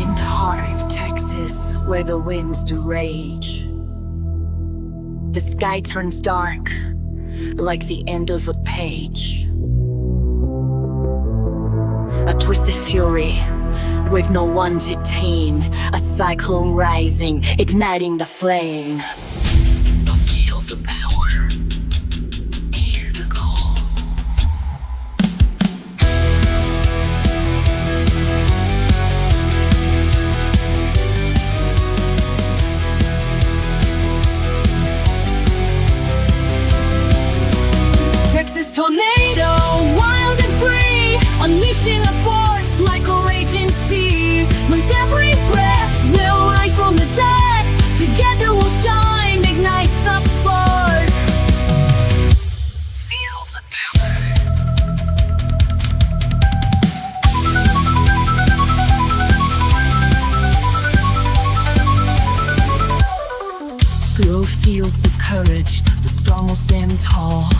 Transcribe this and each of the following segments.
In the heart of Texas, where the winds do rage, the sky turns dark, like the end of a page. A twisted fury, with no one to tame. A cyclone rising, igniting the flame. Feel the power, hear the call. Texas tornado, wild and free, unleashing a force like a raging sea. With every breath, we'll rise from the dead. Together we'll shine, ignite the spark. Feel the power. Through fields of courage, the strong will stand tall.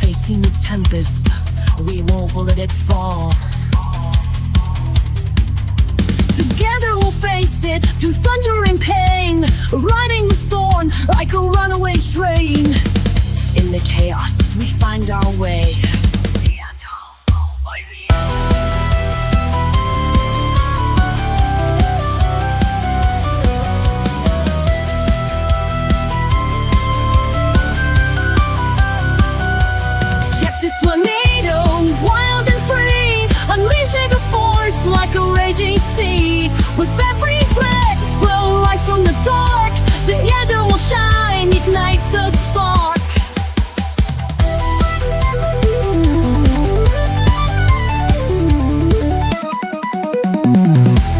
Facing the tempest, we won't let it fall. Together we'll face it, through thunder and pain, riding the storm like a runaway train. In the chaos, we find our way. Texas tornado, wild and free, unleashing a force like a raging sea. With every breath, we'll rise from the dark. Together we'll shine, ignite the spark.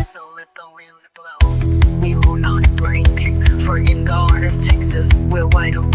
So let the winds blow, we will not break. For in the heart of Texas, we're wide awake.